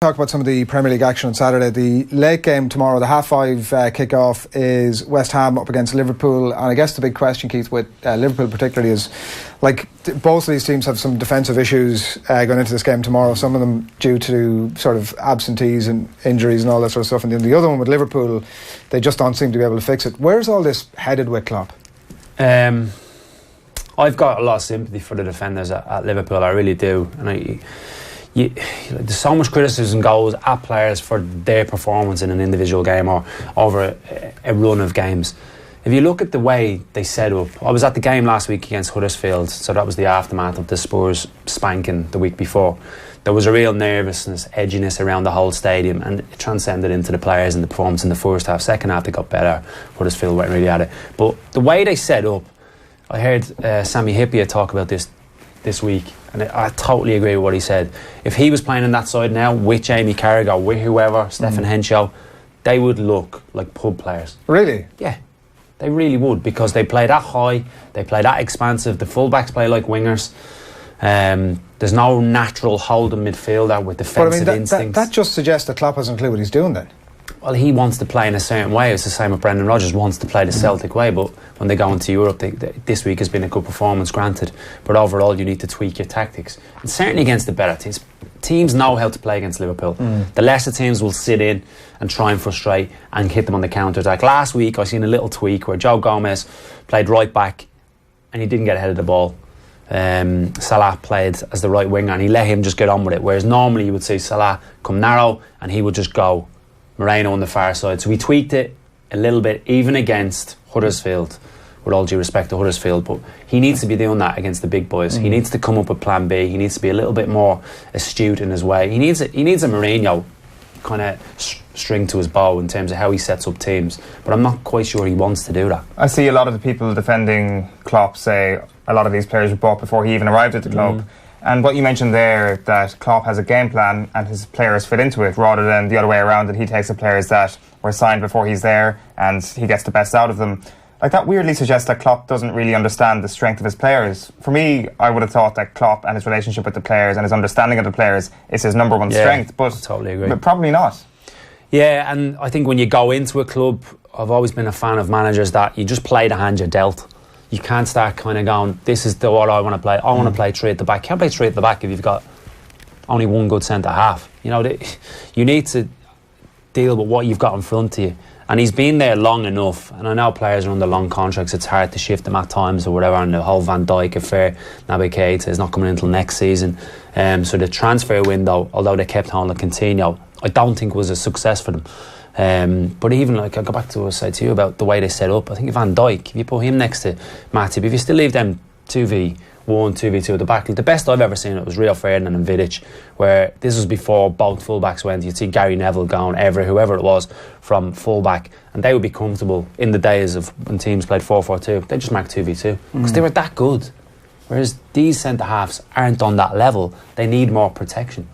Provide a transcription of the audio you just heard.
Talk about some of the Premier League action on Saturday. The late game tomorrow, the 5:30 kick-off, is West Ham up against Liverpool. And I guess the big question, Keith, with Liverpool particularly is, like, both of these teams have some defensive issues going into this game tomorrow, some of them due to sort of absentees and injuries and all that sort of stuff, and the other one with Liverpool, they just don't seem to be able to fix it. Where's all this headed with Klopp? I've got a lot of sympathy for the defenders at Liverpool, I really do. And there's so much criticism goes at players for their performance in an individual game or over a run of games. If you look at the way they set up, I was at the game last week against Huddersfield, so that was the aftermath of the Spurs spanking the week before. There was a real nervousness, edginess around the whole stadium, and it transcended into the players and the performance in the first half. Second half they got better. Huddersfield weren't really at it, but the way they set up, I heard Sammy Hyypiä talk about this week, and I totally agree with what he said. If he was playing on that side now with Jamie Carragher or with whoever, Stefan Henshaw, they would look like pub players. Really? Yeah, they really would, because they play that high, they play that expansive, the fullbacks play like wingers. There's no natural holding midfielder with defensive instincts. That just suggests that Klopp hasn't a clue what he's doing then. Well, he wants to play in a certain way. It's the same with Brendan Rodgers, wants to play the Celtic way, but when they go into Europe, this week has been a good performance, granted, but overall you need to tweak your tactics. And certainly against the better teams. Teams know how to play against Liverpool. The lesser teams will sit in and try and frustrate and hit them on the counter-attack. Last week I seen a little tweak where Joe Gomez played right back and he didn't get ahead of the ball. Salah played as the right winger and he let him just get on with it, whereas normally you would see Salah come narrow and he would just go Mourinho on the far side. So we tweaked it a little bit, even against Huddersfield, with all due respect to Huddersfield, but he needs to be doing that against the big boys. He needs to come up with plan B. He needs to be a little bit more astute in his way. He needs a Mourinho kind of string to his bow in terms of how he sets up teams, but I'm not quite sure he wants to do that. I see a lot of the people defending Klopp say a lot of these players were bought before he even arrived at the club. And what you mentioned there, that Klopp has a game plan and his players fit into it, rather than the other way around, that he takes the players that were signed before he's there and he gets the best out of them. Like, that weirdly suggests that Klopp doesn't really understand the strength of his players. For me, I would have thought that Klopp and his relationship with the players and his understanding of the players is his number one strength, but I totally agree. But probably not. Yeah, and I think when you go into a club, I've always been a fan of managers that you just play the hand you're dealt. You can't start kind of going, this is what I want to play. I want to play three at the back. You can't play three at the back if you've got only one good centre half. You know, you need to deal with what you've got in front of you. And he's been there long enough. And I know players are under long contracts. It's hard to shift them at times or whatever. And the whole Van Dijk affair, Naby Keita is not coming until next season. So the transfer window, although they kept on like Coutinho, I don't think was a success for them. But even, like, I'll go back to what I said to you about the way they set up. I think Van Dijk, if you put him next to Matip, if you still leave them 2v1, 2v2 at the back, the best I've ever seen it was Rio Ferdinand and Vidic, where this was before both fullbacks went. You'd see Gary Neville going, whoever it was, from fullback, and they would be comfortable in the days of when teams played 4-4-2. They just marked 2v2 because they were that good. Whereas these centre halves aren't on that level. They need more protection.